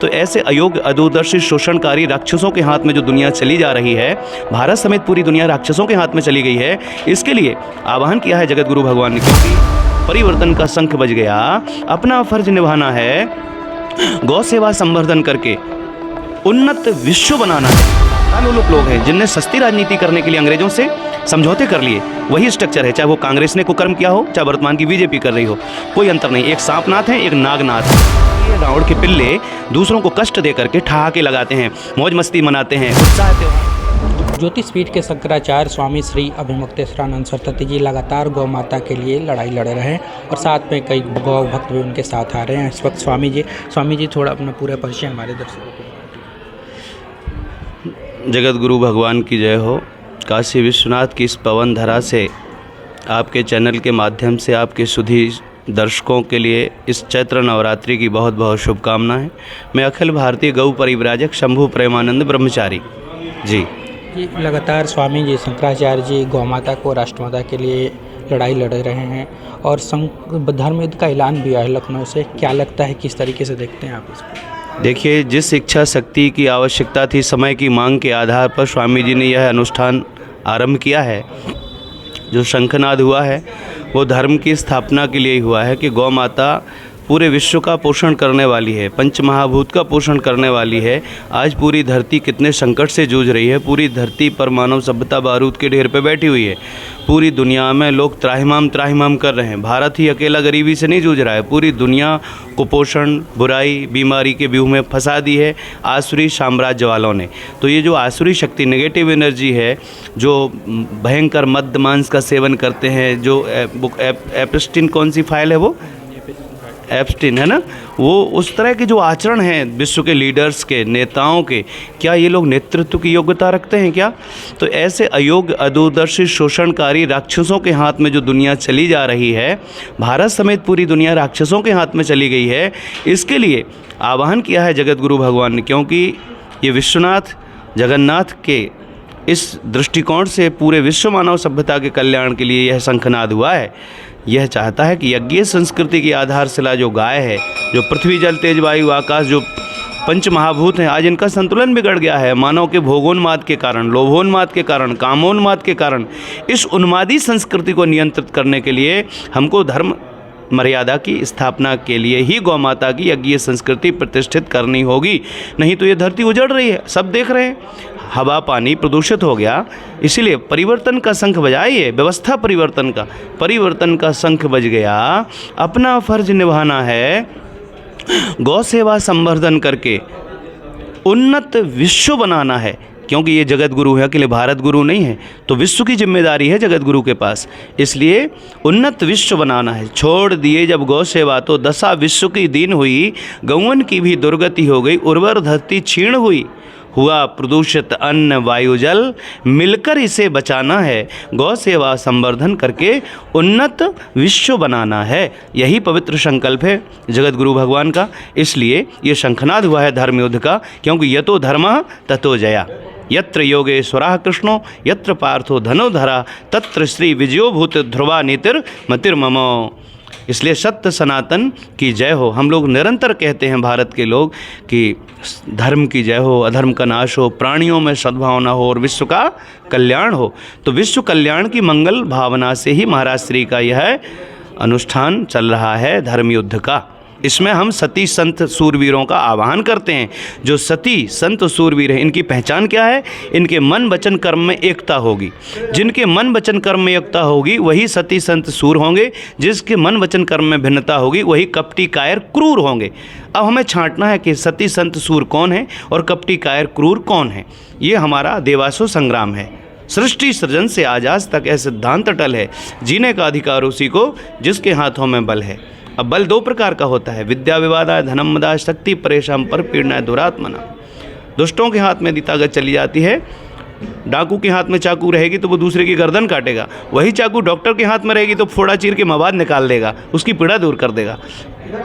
तो ऐसे अयोग्य, अदूरदर्शी, शोषणकारी राक्षसों के हाथ में जो दुनिया चली जा रही है, भारत समेत पूरी दुनिया राक्षसों के हाथ में चली गई है। इसके लिए आह्वान किया है जगत गुरु भगवान ने, क्योंकि परिवर्तन का शंख बज गया, अपना फर्ज निभाना है, गौ सेवा संवर्धन करके उन्नत विश्व बनाना है। लोग हैं जिनने सस्ती राजनीति करने के लिए अंग्रेजों से समझौते कर लिए, वही स्ट्रक्चर है, चाहे वो कांग्रेस ने कुकर्म किया हो, चाहे वर्तमान की बीजेपी कर रही हो, कोई अंतर नहीं। एक सांपनाथ है, एक नागनाथ है। ये रावण के पिल्ले दूसरों को कष्ट दे करके ठहाके लगाते हैं, मौज मस्ती मनाते हैं, उत्साह त्योहार। ज्योतिषपीठ के शंकराचार्य स्वामी श्री अभिमुक्तेश्वरानंद सरस्वती जी लगातार गौ माता के लिए लड़ाई लड़ रहे हैं और साथ में कई गौ भक्त भी उनके साथ आ रहे हैं। इस वक्त स्वामी जी थोड़ा अपना पूरा परिचय हमारे दर्शकों को। जगत गुरु भगवान की जय हो। काशी विश्वनाथ की इस पवन धरा से आपके चैनल के माध्यम से आपके सुधी दर्शकों के लिए इस चैत्र नवरात्रि की बहुत बहुत शुभकामनाएं। मैं अखिल भारतीय गौ परिव्राजक शंभु प्रेमानंद ब्रह्मचारी जी लगातार स्वामी जी शंकराचार्य जी गौ माता को राष्ट्रमाता के लिए लड़ाई लड़ रहे हैं और धर्म युद्ध का ऐलान भी है लखनऊ से। क्या लगता है, किस तरीके से देखते हैं आप इसको? देखिए, जिस इच्छा शक्ति की आवश्यकता थी, समय की मांग के आधार पर स्वामी जी ने यह अनुष्ठान आरंभ किया है। जो शंखनाद हुआ है वो धर्म की स्थापना के लिए ही हुआ है कि गौ माता पूरे विश्व का पोषण करने वाली है, पंचमहाभूत का पोषण करने वाली है। आज पूरी धरती कितने संकट से जूझ रही है, पूरी धरती पर मानव सभ्यता बारूद के ढेर पे बैठी हुई है। पूरी दुनिया में लोग त्राहिमाम कर रहे हैं। भारत ही अकेला गरीबी से नहीं जूझ रहा है, पूरी दुनिया कुपोषण, बुराई, बीमारी के व्यूह में फंसा दी है आसुरी साम्राज्य वालों ने। तो ये जो आसुरी शक्ति, नेगेटिव एनर्जी है, जो भयंकर मद्य मांस का सेवन करते हैं, जो एप्स्टीन कौन सी फाइल है वो एप्स्टीन है ना, वो उस तरह के जो आचरण हैं विश्व के लीडर्स के, नेताओं के, क्या ये लोग नेतृत्व की योग्यता रखते हैं क्या? तो ऐसे अयोग्य, अदूरदर्शी, शोषणकारी राक्षसों के हाथ में जो दुनिया चली जा रही है, भारत समेत पूरी दुनिया राक्षसों के हाथ में चली गई है। इसके लिए आह्वान किया है जगत गुरु भगवान ने, क्योंकि ये विश्वनाथ जगन्नाथ के इस दृष्टिकोण से पूरे विश्व मानव सभ्यता के कल्याण के लिए यह शंखनाद हुआ है। यह चाहता है कि यज्ञीय संस्कृति की आधारशिला जो गाय है, जो पृथ्वी, जल, तेज, वायु, आकाश, जो पंच महाभूत हैं, आज इनका संतुलन बिगड़ गया है मानव के भोगोन्माद के कारण, लोभोन्माद के कारण, कामोन्माद के कारण। इस उन्मादी संस्कृति को नियंत्रित करने के लिए हमको धर्म मर्यादा की स्थापना के लिए ही गौ माता की यज्ञीय संस्कृति प्रतिष्ठित करनी होगी, नहीं तो ये धरती उजड़ रही है, सब देख रहे हैं। हवा पानी प्रदूषित हो गया, इसीलिए परिवर्तन का शंख बजाइए, व्यवस्था परिवर्तन का शंख बज गया, अपना फर्ज निभाना है, गौ सेवा संवर्धन करके उन्नत विश्व बनाना है। क्योंकि ये जगत गुरु है, अकेले भारत गुरु नहीं है, तो विश्व की जिम्मेदारी है जगत गुरु के पास। इसलिए उन्नत विश्व बनाना है। छोड़ दिए जब गौ सेवा तो दशा विश्व की दीन हुई, गौवन की भी दुर्गति हो गई, उर्वर धरती क्षीण हुई, हुआ प्रदूषित अन्न वायु जल, मिलकर इसे बचाना है, गौ सेवा संवर्धन करके उन्नत विश्व बनाना है। यही पवित्र संकल्प है जगत गुरु भगवान का। इसलिए ये शंखनाद हुआ है धर्म युद्ध का, क्योंकि यतो धर्मः ततो जया, यत्र योगेश्वरः कृष्णो यत्र पार्थो धनुर्धरा तत्र श्री विजयो भूत ध्रुवा नीतिर मतिर्ममो। इसलिए सत्य सनातन की जय हो। हम लोग निरंतर कहते हैं, भारत के लोग, कि धर्म की जय हो, अधर्म का नाश हो, प्राणियों में सद्भावना हो और विश्व का कल्याण हो। तो विश्व कल्याण की मंगल भावना से ही महाराज श्री का यह अनुष्ठान चल रहा है धर्म युद्ध का। इसमें हम सती संत सूरवीरों का आह्वान करते हैं। जो सती संत सूरवीर हैं, इनकी पहचान क्या है? इनके मन वचन कर्म में एकता होगी। जिनके मन वचन कर्म में एकता होगी वही सती संत सूर होंगे। जिसके मन वचन कर्म में भिन्नता होगी वही कपटी कायर क्रूर होंगे। अब हमें छांटना है कि सती संत सूर कौन है और कपटी कायर क्रूर कौन है। ये हमारा देवासु संग्राम है। सृष्टि सृजन से आज तक यह सिद्धांत अटल है, जीने का अधिकार उसी को जिसके हाथों में बल है। अब बल दो प्रकार का होता है, विद्या विवादाय धनम मदाय शक्ति परेशान पर पीड़नाय दुरात्मना। दुष्टों के हाथ में यदि ताकत चली जाती है, डाकू के हाथ में चाकू रहेगी तो वो दूसरे की गर्दन काटेगा, वही चाकू डॉक्टर के हाथ में रहेगी तो फोड़ा चीर के मवाद निकाल देगा, उसकी पीड़ा दूर कर देगा।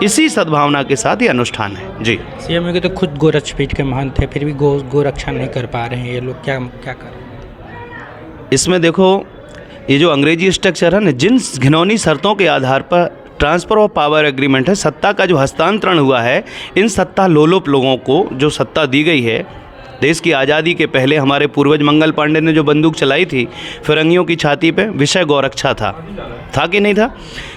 इसी सद्भावना के साथ ये अनुष्ठान है जी। सीएम के तो खुद गोरक्षपीठ के महंत थे, फिर भी गोरक्षा नहीं कर पा रहे हैं ये लोग, क्या कर रहे हैं? इसमें देखो, ये जो अंग्रेजी स्ट्रक्चर है ना, जिन घिनौनी शर्तों के आधार पर ट्रांसफ़र ऑफ पावर एग्रीमेंट है, सत्ता का जो हस्तांतरण हुआ है, इन सत्ता लोलुप लोगों को जो सत्ता दी गई है। देश की आज़ादी के पहले हमारे पूर्वज मंगल पांडे ने जो बंदूक चलाई थी फिरंगियों की छाती पे, विषय गौरक्षा था कि नहीं था?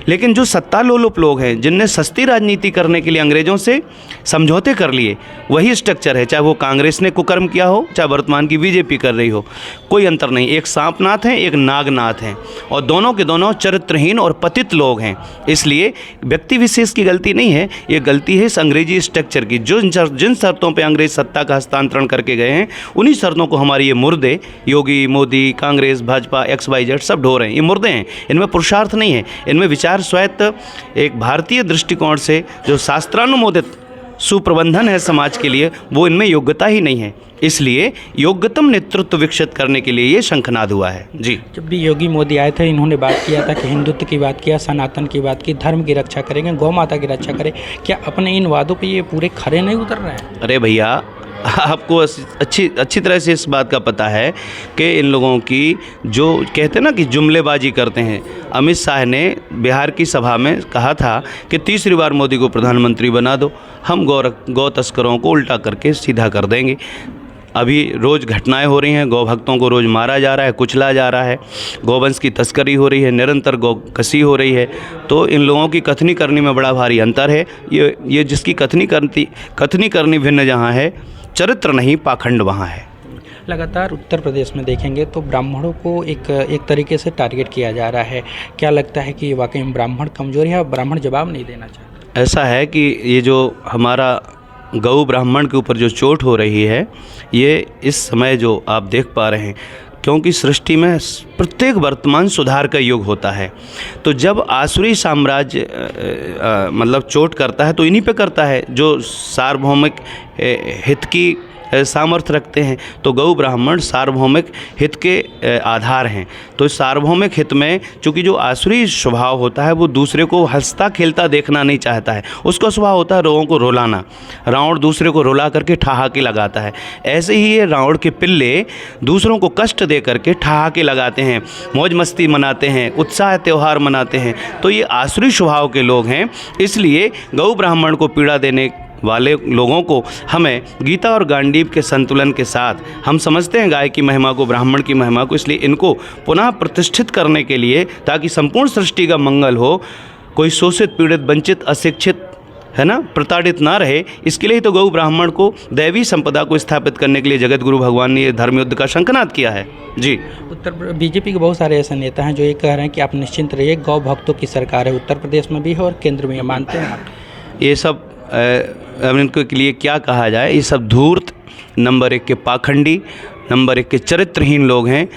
लेकिन जो सत्ता लोलुप लोग हैं, जिनने सस्ती राजनीति करने के लिए अंग्रेज़ों से समझौते कर लिए, वही स्ट्रक्चर है। चाहे वो कांग्रेस ने कुकर्म किया हो, चाहे वर्तमान की बीजेपी कर रही हो, कोई अंतर नहीं। एक सांपनाथ हैं, एक नागनाथ हैं, और दोनों के दोनों चरित्रहीन और पतित लोग हैं। इसलिए व्यक्ति विशेष की गलती नहीं है, ये गलती है इस अंग्रेजी स्ट्रक्चर की। जो जिन शर्तों पर अंग्रेज सत्ता का हस्तांतरण करके गए हैं, उन्हीं शर्तों को हमारे ये मुर्दे योगी, मोदी, कांग्रेस, भाजपा, XYZ सब ढो रहे हैं। ये मुर्दे हैं, इनमें पुरुषार्थ नहीं है, इनमें विचार स्वायत्त एक भारतीय दृष्टिकोण से जो शास्त्रानुमोदित सुप्रबंधन है समाज के लिए, वो इनमें योग्यता ही नहीं है। इसलिए योग्यतम नेतृत्व विकसित करने के लिए ये शंखनाद हुआ है। जी, जब भी योगी मोदी आए थे, इन्होंने बात किया था कि हिंदुत्व की बात किया, सनातन की बात की, धर्म की रक्षा करेंगे, गौ माता की रक्षा करें। क्या अपने इन वादों पे ये पूरे खरे नहीं उतर रहे हैं? अरे भैया, आपको अच्छी तरह से इस बात का पता है कि इन लोगों की जो कहते हैं ना कि जुमलेबाजी करते हैं। अमित शाह ने बिहार की सभा में कहा था कि तीसरी बार मोदी को प्रधानमंत्री बना दो, हम गौ तस्करों को उल्टा करके सीधा कर देंगे। अभी रोज़ घटनाएं हो रही हैं, गौ भक्तों को रोज़ मारा जा रहा है, कुचला जा रहा है, गौवंश की तस्करी हो रही है, निरंतर गौ कसी हो रही है। तो इन लोगों की कथनी करनी में बड़ा भारी अंतर है। ये जिसकी कथनी करनी भिन्न जहाँ है, चरित्र नहीं पाखंड वहाँ है। लगातार उत्तर प्रदेश में देखेंगे तो ब्राह्मणों को एक तरीके से टारगेट किया जा रहा है। क्या लगता है कि वाकई में ब्राह्मण कमज़ोर है और ब्राह्मण जवाब नहीं देना चाहते? ऐसा है कि ये जो हमारा गौ ब्राह्मण के ऊपर जो चोट हो रही है, ये इस समय जो आप देख पा रहे हैं, क्योंकि सृष्टि में प्रत्येक वर्तमान सुधार का युग होता है। तो जब आसुरी साम्राज्य मतलब चोट करता है तो इन्हीं पे करता है जो सार्वभौमिक हित की सामर्थ्य रखते हैं। तो गौ ब्राह्मण सार्वभौमिक हित के आधार हैं। तो इस सार्वभौमिक हित में चूँकि जो आसुरी स्वभाव होता है, वो दूसरे को हंसता खेलता देखना नहीं चाहता है। उसका स्वभाव होता है लोगों को रुलाना। रावण दूसरे को रुला करके ठहाके लगाता है। ऐसे ही ये रावण के पिल्ले दूसरों को कष्ट दे करके ठहाके लगाते हैं, मौज मस्ती मनाते हैं, उत्साह त्यौहार मनाते हैं। तो ये आसुरी स्वभाव के लोग हैं। इसलिए गौ ब्राह्मण को पीड़ा देने वाले लोगों को हमें गीता और गांडीव के संतुलन के साथ, हम समझते हैं गाय की महिमा को, ब्राह्मण की महिमा को, इसलिए इनको पुनः प्रतिष्ठित करने के लिए, ताकि संपूर्ण सृष्टि का मंगल हो, कोई शोषित, पीड़ित, वंचित, अशिक्षित, है ना, प्रताड़ित ना रहे, इसके लिए तो गौ ब्राह्मण को दैवी संपदा को स्थापित करने के लिए जगत गुरु भगवान ने धर्म युद्ध का शंखनाद किया है। जी, बीजेपी के बहुत सारे ऐसे नेता हैं जो ये कह रहे हैं कि आप निश्चिंत रहिए, गौ भक्तों की सरकार है, उत्तर प्रदेश में भी है और केंद्र में। मानते हैं? ये सब इनको के लिए क्या कहा जाए, ये सब धूर्त, नंबर 1 के पाखंडी, नंबर 1 के चरित्रहीन लोग हैं,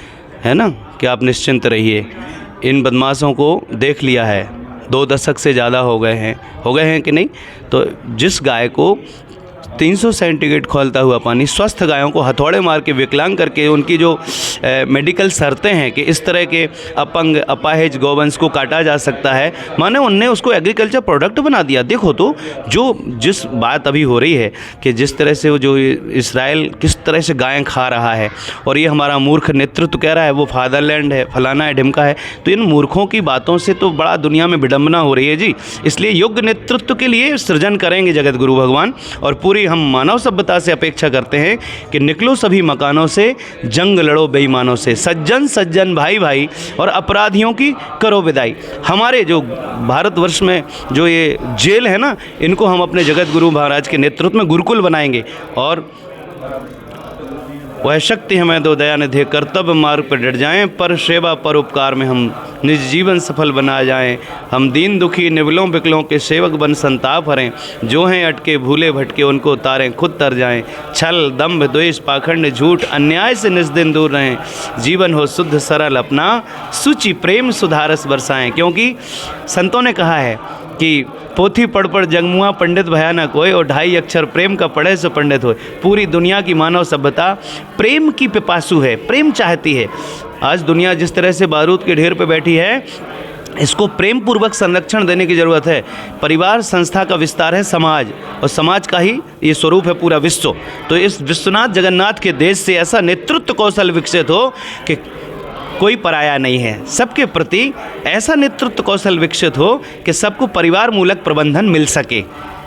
है ना। कि आप निश्चिंत रहिए, इन बदमाशों को देख लिया है, 2 दशक से ज़्यादा हो गए हैं कि नहीं। तो जिस गाय को 300 सेंटीग्रेड खोलता हुआ पानी, स्वस्थ गायों को हथौड़े मार के विकलांग करके, उनकी जो मेडिकल शर्तें हैं कि इस तरह के अपंग अपाहिज गौवंश को काटा जा सकता है, माने उनने उसको एग्रीकल्चर प्रोडक्ट बना दिया। देखो तो जिस बात अभी हो रही है कि जिस तरह से वो जो इसराइल किस तरह से गायें खा रहा है, और ये हमारा मूर्ख नेतृत्व कह रहा है वो फादरलैंड है, फलाना है, ढिमका है। तो इन मूर्खों की बातों से तो बड़ा दुनिया में विडंबना हो रही है जी। इसलिए योग्य नेतृत्व के लिए सृजन करेंगे जगत गुरु भगवान, और पूरी हम मानव सभ्यता से अपेक्षा करते हैं कि निकलो सभी मकानों से, जंग लड़ो बेईमानों से, सज्जन सज्जन भाई भाई, और अपराधियों की करो विदाई। हमारे जो भारतवर्ष में जो ये जेल है ना, इनको हम अपने जगत गुरु महाराज के नेतृत्व में गुरुकुल बनाएंगे, और वह शक्ति हमें दो दया निधि, कर्तव्य मार्ग पर डट जाएं, पर सेवा पर उपकार में हम निज जीवन सफल बना जाएं। हम दीन दुखी निवलों बिकलों के सेवक बन संताप हरें, जो हैं अटके भूले भटके उनको तारें, खुद तर जाएं। छल दंभ द्वेष पाखंड झूठ अन्याय से निस्दिन दूर रहें, जीवन हो शुद्ध सरल अपना, सुचि प्रेम सुधारस बरसाएं। क्योंकि संतों ने कहा है कि पोथी पढ़ पढ़ जगमुआ पंडित भयानक होए, और 2.5 अक्षर प्रेम का पढ़े सो पंडित होए। पूरी दुनिया की मानव सभ्यता प्रेम की पिपासु है, प्रेम चाहती है। आज दुनिया जिस तरह से बारूद के ढेर पे बैठी है, इसको प्रेम पूर्वक संरक्षण देने की ज़रूरत है। परिवार संस्था का विस्तार है समाज, और समाज का ही ये स्वरूप है पूरा विश्व। तो इस विश्वनाथ जगन्नाथ के देश से ऐसा नेतृत्व कौशल विकसित हो कि कोई पराया नहीं है। सबके प्रति ऐसा नेतृत्व कौशल विकसित हो कि सबको परिवार मूलक प्रबंधन मिल सके,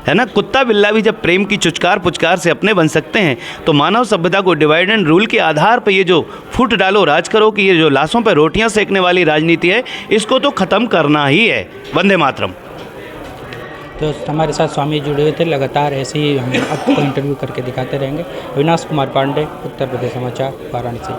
है ना। कुत्ता बिल्ला भी जब प्रेम की चुचकार पुचकार से अपने बन सकते हैं तो मानव सभ्यता को डिवाइड एंड रूल के आधार पर ये जो फुट डालो राज करो कि ये जो लाशों पर रोटियां सेकने वाली राजनीति है, इसको तो ख़त्म करना ही है। वंदे मातरम। तो हमारे साथ स्वामी जुड़े हुए थे, लगातार ऐसे ही हम आपको इंटरव्यू करके दिखाते रहेंगे। अविनाश कुमार पांडे, उत्तर प्रदेश समाचार, वाराणसी।